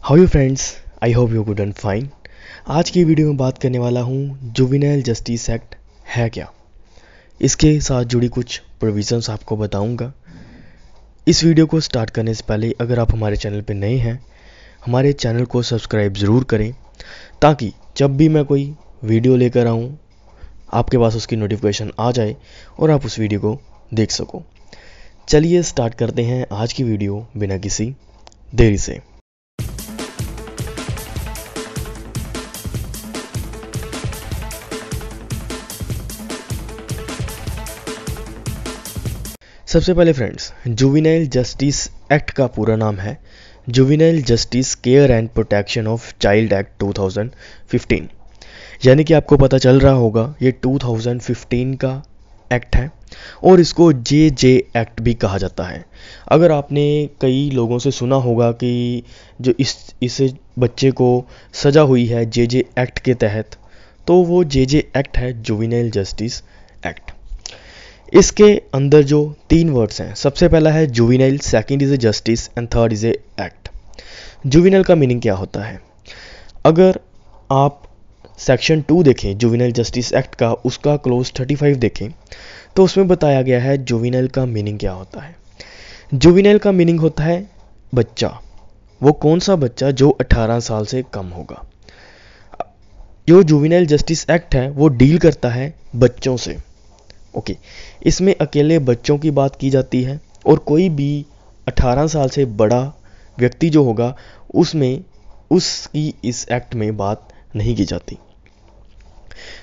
How you friends, I hope you good and fine. आज की video में बात करने वाला हूँ जुवेनाइल जस्टिस एक्ट है क्या, इसके साथ जुड़ी कुछ प्रोविजंस आपको बताऊंगा। इस वीडियो को स्टार्ट करने से पहले अगर आप हमारे चैनल पर नए हैं, हमारे चैनल को सब्सक्राइब ज़रूर करें ताकि जब भी मैं कोई वीडियो लेकर आऊँ आपके पास उसकी नोटिफिकेशन आ जाए और आप उस वीडियो को देख सको। चलिए स्टार्ट करते हैं आज की वीडियो बिना किसी देरी से। सबसे पहले फ्रेंड्स, जुवेनाइल जस्टिस एक्ट का पूरा नाम है juvenile justice care and protection of child act 2015। यानी कि आपको पता चल रहा होगा ये 2015 का एक्ट है और इसको जे एक्ट भी कहा जाता है। अगर आपने कई लोगों से सुना होगा कि जो इस बच्चे को सज़ा हुई है जे एक्ट के तहत, तो वो जे एक्ट है जुवेनाइल जस्टिस एक्ट। इसके अंदर जो 3 वर्ड्स हैं, सबसे पहला है juvenile, second is a justice and third is a act. Juvenile का मीनिंग क्या होता है? अगर आप सेक्शन 2 देखें जुवेनाइल जस्टिस एक्ट का, उसका क्लोज 35 देखें तो उसमें बताया गया है जुवेनाइल का मीनिंग क्या होता है। जुवेनाइल का मीनिंग होता है बच्चा। वो कौन सा बच्चा? जो 18 साल से कम होगा। जो जुवेनाइल जस्टिस एक्ट है वो डील करता है बच्चों से। ओके, इसमें अकेले बच्चों की बात की जाती है और कोई भी 18 साल से बड़ा व्यक्ति जो होगा उसमें उसकी इस एक्ट में बात नहीं की जाती।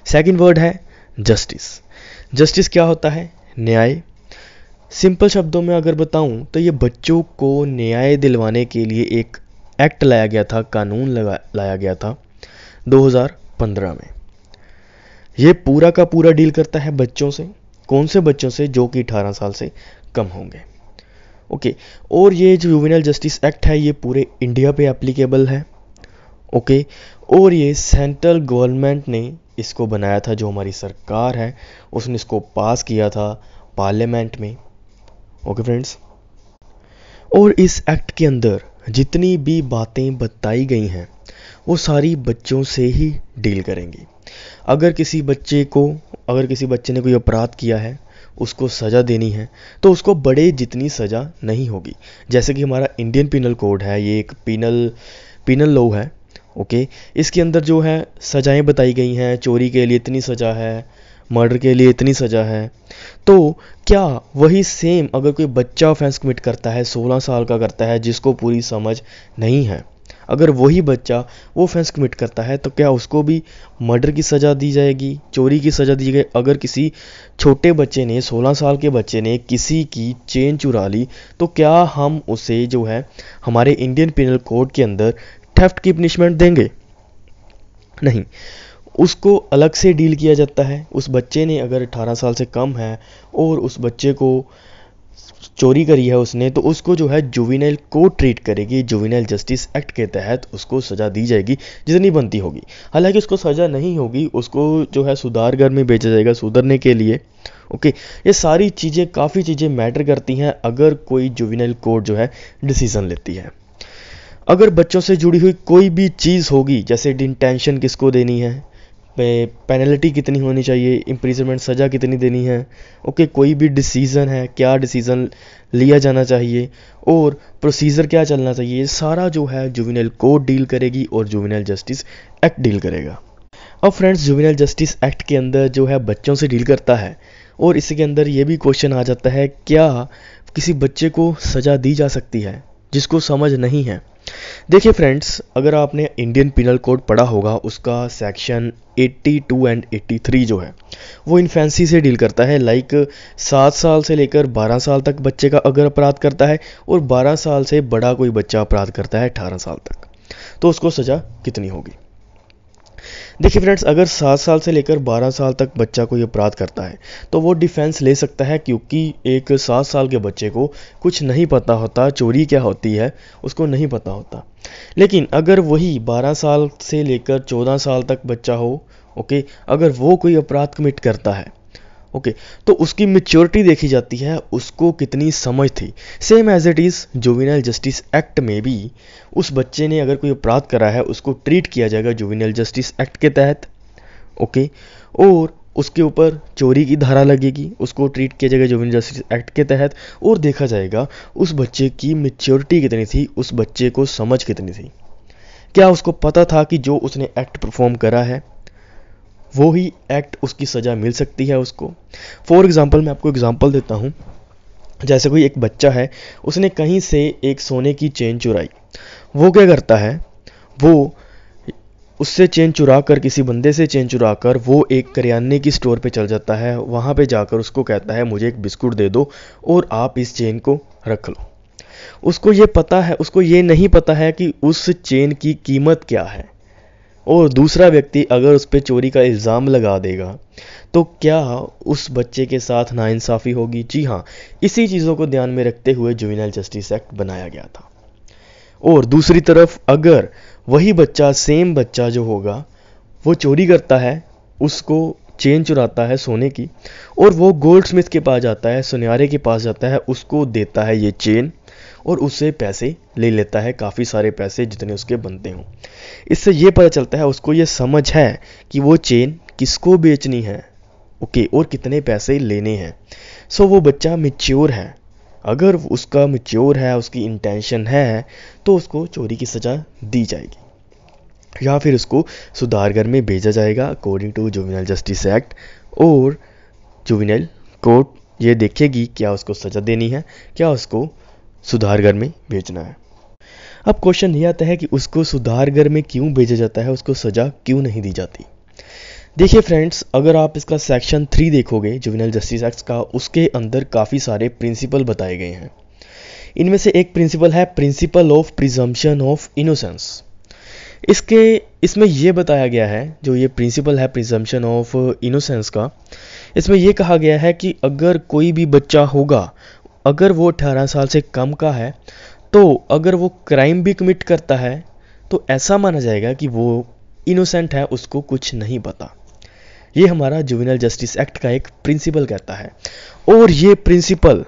सेकंड वर्ड है जस्टिस। जस्टिस क्या होता है? न्याय। सिंपल शब्दों में अगर बताऊं तो ये बच्चों को न्याय दिलवाने के लिए एक एक्ट लाया गया था, कानून लाया गया था 2015 में। ये पूरा का पूरा डील करता है बच्चों से। कौन से बच्चों से? जो कि 18 साल से कम होंगे। ओके, और ये जो जुवेनाइल जस्टिस एक्ट है ये पूरे इंडिया पे एप्लीकेबल है। ओके, और ये सेंट्रल गवर्नमेंट ने इसको बनाया था, जो हमारी सरकार है उसने इसको पास किया था पार्लियामेंट में। ओके फ्रेंड्स, और इस एक्ट के अंदर जितनी भी बातें बताई गई हैं वो सारी बच्चों से ही डील करेंगी। अगर किसी बच्चे ने कोई अपराध किया है, उसको सज़ा देनी है तो उसको बड़े जितनी सज़ा नहीं होगी। जैसे कि हमारा इंडियन पिनल कोड है, ये एक पिनल लॉ है। ओके, इसके अंदर जो है सज़ाएं बताई गई हैं। चोरी के लिए इतनी सज़ा है, मर्डर के लिए इतनी सज़ा है। तो क्या वही सेम अगर कोई बच्चा ऑफेंस कमिट करता है, 16 साल का करता है, जिसको पूरी समझ नहीं है, अगर वही बच्चा वो ऑफेंस कमिट करता है तो क्या उसको भी मर्डर की सज़ा दी जाएगी, चोरी की सज़ा दी जाएगी? अगर किसी छोटे बच्चे ने, 16 साल के बच्चे ने किसी की चेन चुरा ली तो क्या हम उसे जो है हमारे इंडियन पिनल कोड के अंदर थेफ्ट की पनिशमेंट देंगे? नहीं, उसको अलग से डील किया जाता है। उस बच्चे ने अगर 18 साल से कम है और उस बच्चे को चोरी करी है उसने, तो उसको जो है जुवेनाइल कोर्ट ट्रीट करेगी। जुवेनाइल जस्टिस एक्ट के तहत उसको सज़ा दी जाएगी जितनी बनती होगी। हालांकि उसको सज़ा नहीं होगी, उसको जो है सुधार घर में भेजा जाएगा सुधरने के लिए। ओके, ये सारी चीज़ें, काफ़ी चीज़ें मैटर करती हैं अगर कोई जुवेनाइल कोर्ट जो है डिसीज़न लेती है। अगर बच्चों से जुड़ी हुई कोई भी चीज़ होगी, जैसे डिटेंशन किसको देनी है, पेनल्टी कितनी होनी चाहिए, इम्प्रिजनमेंट सज़ा कितनी देनी है, ओके, कोई भी डिसीज़न है, क्या डिसीज़न लिया जाना चाहिए और प्रोसीजर क्या चलना चाहिए, ये सारा जो है जुवेनाइल कोर्ट डील करेगी और जुवेनाइल जस्टिस एक्ट डील करेगा। अब फ्रेंड्स, जुवेनाइल जस्टिस एक्ट के अंदर जो है बच्चों से डील करता है और इसके अंदर ये भी क्वेश्चन आ जाता है, क्या किसी बच्चे को सज़ा दी जा सकती है जिसको समझ नहीं है? देखिए फ्रेंड्स, अगर आपने इंडियन पिनल कोड पढ़ा होगा, उसका सेक्शन 82 एंड 83 जो है वो इन्फेंसी से डील करता है। लाइक 7 साल से लेकर 12 साल तक बच्चे का अगर अपराध करता है और 12 साल से बड़ा कोई बच्चा अपराध करता है 18 साल तक, तो उसको सज़ा कितनी होगी? देखिए फ्रेंड्स, अगर 7 साल से लेकर 12 साल तक बच्चा कोई अपराध करता है तो वो डिफेंस ले सकता है, क्योंकि एक 7 साल के बच्चे को कुछ नहीं पता होता, चोरी क्या होती है उसको नहीं पता होता। लेकिन अगर वही 12 साल से लेकर 14 साल तक बच्चा हो, ओके, अगर वो कोई अपराध कमिट करता है, ओके, तो उसकी मेच्योरिटी देखी जाती है, उसको कितनी समझ थी। Same as it is juvenile justice act में भी उस बच्चे ने अगर कोई अपराध करा है उसको ट्रीट किया जाएगा जुवेनाइल जस्टिस एक्ट के तहत। ओके, और उसके ऊपर चोरी की धारा लगेगी, उसको ट्रीट किया जाएगा जुवेनाइल जस्टिस एक्ट के तहत, और देखा जाएगा उस बच्चे की मेच्योरिटी कितनी थी, उस बच्चे को समझ कितनी थी। क्या उसको पता था कि जो उसने एक्ट परफॉर्म करा है वो ही एक्ट उसकी सज़ा मिल सकती है उसको। फॉर एग्ज़ाम्पल मैं आपको एग्ज़ाम्पल देता हूँ। जैसे कोई एक बच्चा है, उसने कहीं से एक सोने की चेन चुराई। वो क्या करता है, वो उससे चेन चुरा कर, किसी बंदे से चेन चुरा कर वो एक करियाने की स्टोर पे चल जाता है। वहाँ पे जाकर उसको कहता है मुझे एक बिस्कुट दे दो और आप इस चेन को रख लो। उसको ये पता है, उसको ये नहीं पता है कि उस चेन की कीमत क्या है, और दूसरा व्यक्ति अगर उस पर चोरी का इल्ज़ाम लगा देगा तो क्या उस बच्चे के साथ नाइंसाफ़ी होगी। जी हाँ, इसी चीज़ों को ध्यान में रखते हुए जुवेनाइल जस्टिस एक्ट बनाया गया था। और दूसरी तरफ अगर वही बच्चा, सेम बच्चा जो होगा, वो चोरी करता है, उसको चेन चुराता है सोने की, और वो गोल्ड स्मिथ के पास जाता है, सुनयारे के पास जाता है, उसको देता है ये चेन और उससे पैसे ले लेता है, काफ़ी सारे पैसे जितने उसके बनते हों। इससे ये पता चलता है, उसको ये समझ है कि वो चेन किसको बेचनी है, ओके, और कितने पैसे लेने हैं। सो वो बच्चा मैच्योर है। अगर उसका मैच्योर है, उसकी इंटेंशन है, तो उसको चोरी की सज़ा दी जाएगी या फिर उसको सुधार घर में भेजा जाएगा according to juvenile justice act, और जुवेनाइल कोर्ट ये देखेगी क्या उसको सज़ा देनी है, क्या उसको सुधार घर में भेजना है। अब क्वेश्चन ये आता है कि उसको सुधार घर में क्यों भेजा जाता है, उसको सज़ा क्यों नहीं दी जाती। देखिए फ्रेंड्स, अगर आप इसका सेक्शन 3 देखोगे जुवेनाइल जस्टिस एक्ट का, उसके अंदर काफ़ी सारे प्रिंसिपल बताए गए हैं। इनमें से एक प्रिंसिपल है principle of presumption of innocence. इसमें यह बताया गया है, जो ये प्रिंसिपल है प्रिजम्पशन ऑफ इनोसेंस का, इसमें यह कहा गया है कि अगर कोई भी बच्चा होगा, अगर वो 18 साल से कम का है, तो अगर वो क्राइम भी कमिट करता है तो ऐसा माना जाएगा कि वो इनोसेंट है, उसको कुछ नहीं पता। ये हमारा जुवेनाइल जस्टिस एक्ट का एक प्रिंसिपल कहता है। और ये प्रिंसिपल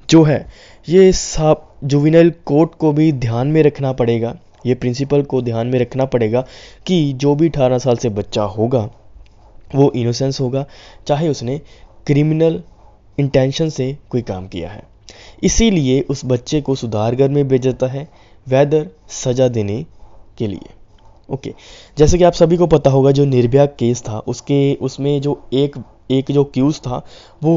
जो है, ये सब जुवेनाइल कोर्ट को भी ध्यान में रखना पड़ेगा। ये प्रिंसिपल को ध्यान में रखना पड़ेगा कि जो भी 18 साल से बच्चा होगा वो इनोसेंस होगा, चाहे उसने क्रिमिनल इंटेंशन से कोई काम किया है। इसीलिए उस बच्चे को सुधार घर में भेजा जाता है, वेदर सज़ा देने के लिए। ओके, जैसे कि आप सभी को पता होगा, जो निर्भया केस था उसमें जो एक जो क्यूज था वो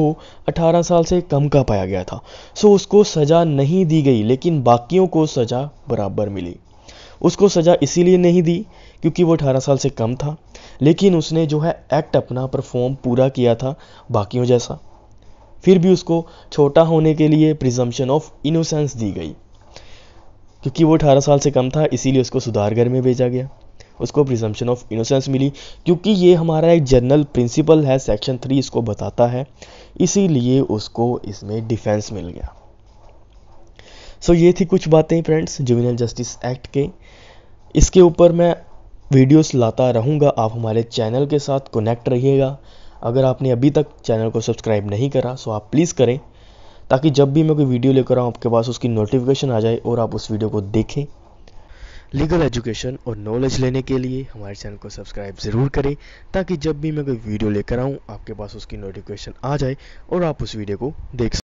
18 साल से कम का पाया गया था। सो उसको सज़ा नहीं दी गई, लेकिन बाकियों को सज़ा बराबर मिली। उसको सज़ा इसीलिए नहीं दी क्योंकि वो 18 साल से कम था, लेकिन उसने जो है एक्ट अपना परफॉर्म पूरा किया था बाकियों जैसा। फिर भी उसको छोटा होने के लिए प्रिजम्पशन ऑफ इनोसेंस दी गई, क्योंकि वो 18 साल से कम था, इसीलिए उसको सुधार घर में भेजा गया, उसको प्रिजम्पशन ऑफ इनोसेंस मिली। क्योंकि ये हमारा एक जनरल प्रिंसिपल है, सेक्शन 3 इसको बताता है, इसीलिए उसको इसमें डिफेंस मिल गया। सो ये थी कुछ बातें फ्रेंड्स जुवेनाइल जस्टिस एक्ट के। इसके ऊपर मैं वीडियोस लाता रहूँगा, आप हमारे चैनल के साथ कनेक्ट रहिएगा। अगर आपने अभी तक चैनल को सब्सक्राइब नहीं करा सो आप प्लीज़ करें, ताकि जब भी मैं कोई वीडियो लेकर आऊँ आपके पास उसकी नोटिफिकेशन आ जाए और आप उस वीडियो को देखें। लीगल एजुकेशन और नॉलेज लेने के लिए हमारे चैनल को सब्सक्राइब ज़रूर करें, ताकि जब भी मैं कोई वीडियो लेकर आऊँ आपके पास उसकी नोटिफिकेशन आ जाए और आप उस वीडियो को देख सकें।